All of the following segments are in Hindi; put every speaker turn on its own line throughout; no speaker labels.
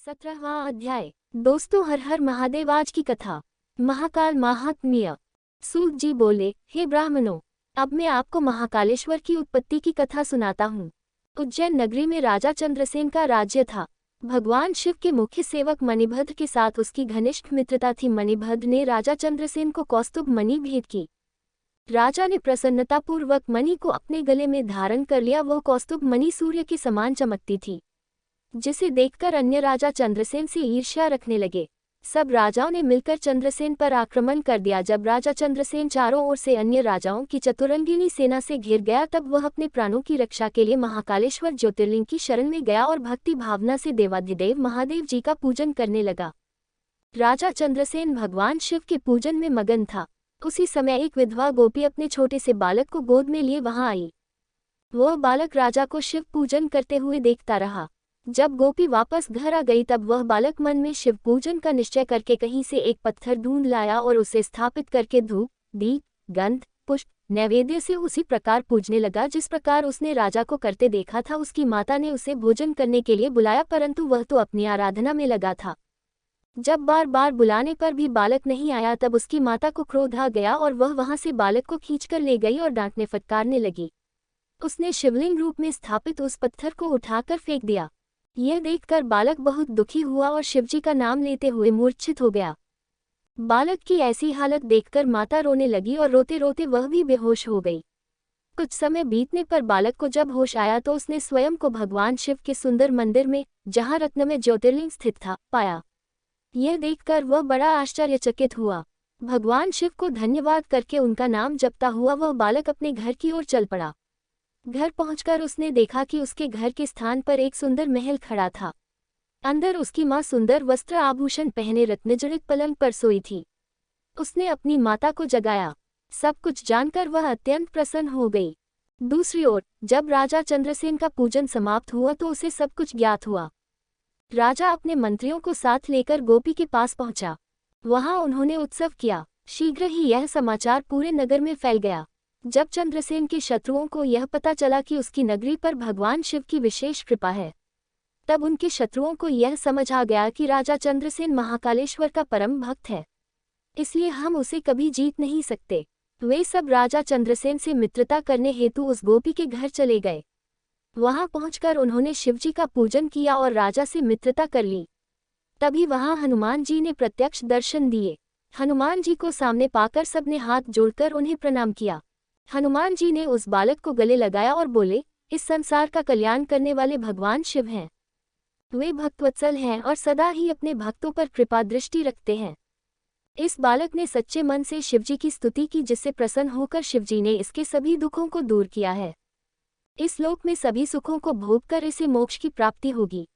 17वां अध्याय। दोस्तों, हर हर महादेव। आज की कथा महाकाल महात्म्य। सूत जी बोले, हे ब्राह्मणों, अब मैं आपको महाकालेश्वर की उत्पत्ति की कथा सुनाता हूँ। उज्जैन नगरी में राजा चंद्रसेन का राज्य था। भगवान शिव के मुख्य सेवक मणिभद्र के साथ उसकी घनिष्ठ मित्रता थी। मणिभद्र ने राजा चंद्रसेन को कौस्तुभ मणि भेंट की। राजा ने प्रसन्नतापूर्वक मणि को अपने गले में धारण कर लिया। वह कौस्तुभ मणि सूर्य के समान चमकती थी, जिसे देखकर अन्य राजा चंद्रसेन से ईर्ष्या रखने लगे। सब राजाओं ने मिलकर चंद्रसेन पर आक्रमण कर दिया। जब राजा चंद्रसेन चारों ओर से अन्य राजाओं की चतुरंगिनी सेना से घिर गया, तब वह अपने प्राणों की रक्षा के लिए महाकालेश्वर ज्योतिर्लिंग की शरण में गया और भक्ति भावना से देवाधिदेव महादेव जी का पूजन करने लगा। राजा चंद्रसेन भगवान शिव के पूजन में मगन था। उसी समय एक विधवा गोपी अपने छोटे से बालक को गोद में लिए वहां आई। वह बालक राजा को शिव पूजन करते हुए देखता रहा। जब गोपी वापस घर आ गई, तब वह बालक मन में शिव पूजन का निश्चय करके कहीं से एक पत्थर ढूंढ लाया और उसे स्थापित करके धूप, दीप, गंध, पुष्प, नैवेद्य से उसी प्रकार पूजने लगा जिस प्रकार उसने राजा को करते देखा था। उसकी माता ने उसे भोजन करने के लिए बुलाया, परंतु वह तो अपनी आराधना में लगा था। जब बार बार बुलाने पर भी बालक नहीं आया, तब उसकी माता को क्रोध आ गया और वह वहां से बालक को खींचकर ले गई और डांटने फटकारने लगी। उसने शिवलिंग रूप में स्थापित उस पत्थर को उठाकर फेंक दिया। यह देखकर बालक बहुत दुखी हुआ और शिवजी का नाम लेते हुए मूर्छित हो गया। बालक की ऐसी हालत देखकर माता रोने लगी और रोते रोते वह भी बेहोश हो गई। कुछ समय बीतने पर बालक को जब होश आया, तो उसने स्वयं को भगवान शिव के सुंदर मंदिर में, जहाँ रत्नमय ज्योतिर्लिंग स्थित था, पाया। यह देखकर वह बड़ा आश्चर्यचकित हुआ। भगवान शिव को धन्यवाद करके उनका नाम जपता हुआ वह बालक अपने घर की ओर चल पड़ा। घर पहुंचकर उसने देखा कि उसके घर के स्थान पर एक सुंदर महल खड़ा था। अंदर उसकी मां सुंदर वस्त्र आभूषण पहने रत्नजड़ित पलंग पर सोई थी। उसने अपनी माता को जगाया। सब कुछ जानकर वह अत्यंत प्रसन्न हो गई। दूसरी ओर जब राजा चंद्रसेन का पूजन समाप्त हुआ, तो उसे सब कुछ ज्ञात हुआ। राजा अपने मंत्रियों को साथ लेकर गोपी के पास पहुंचा। वहां उन्होंने उत्सव किया। शीघ्र ही यह समाचार पूरे नगर में फैल गया। जब चंद्रसेन के शत्रुओं को यह पता चला कि उसकी नगरी पर भगवान शिव की विशेष कृपा है, तब उनके शत्रुओं को यह समझ आ गया कि राजा चंद्रसेन महाकालेश्वर का परम भक्त है, इसलिए हम उसे कभी जीत नहीं सकते। वे सब राजा चंद्रसेन से मित्रता करने हेतु उस गोपी के घर चले गए। वहां पहुंचकर उन्होंने शिवजी का पूजन किया और राजा से मित्रता कर ली। तभी वहां हनुमान जी ने प्रत्यक्ष दर्शन दिए। हनुमान जी को सामने पाकर सबने हाथ जोड़कर उन्हें प्रणाम किया। हनुमान जी ने उस बालक को गले लगाया और बोले, इस संसार का कल्याण करने वाले भगवान शिव हैं। वे भक्तवत्सल हैं और सदा ही अपने भक्तों पर कृपा दृष्टि रखते हैं। इस बालक ने सच्चे मन से शिवजी की स्तुति की, जिससे प्रसन्न होकर शिवजी ने इसके सभी दुखों को दूर किया है। इस लोक में सभी सुखों को भोगकर इसे मोक्ष की प्राप्ति होगी।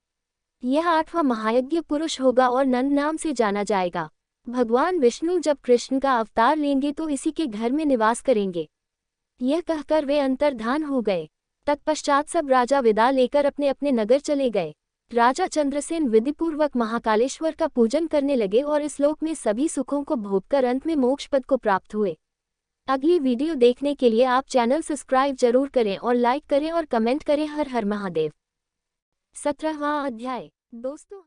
यह 8वां महायज्ञ पुरुष होगा और नंद नाम से जाना जाएगा। भगवान विष्णु जब कृष्ण का अवतार लेंगे तो इसी के घर में निवास करेंगे। यह कहकर वे अंतर्धान हो गए। तत्पश्चात सब राजा विदा लेकर अपने अपने नगर चले गए। राजा चंद्रसेन विधिपूर्वक महाकालेश्वर का पूजन करने लगे और इस लोक में सभी सुखों को भोगकर अंत में मोक्ष पद को प्राप्त हुए। अगली वीडियो देखने के लिए आप चैनल सब्सक्राइब जरूर करें और लाइक करें और कमेंट करें। हर हर महादेव। 17वां अध्याय। दोस्तों।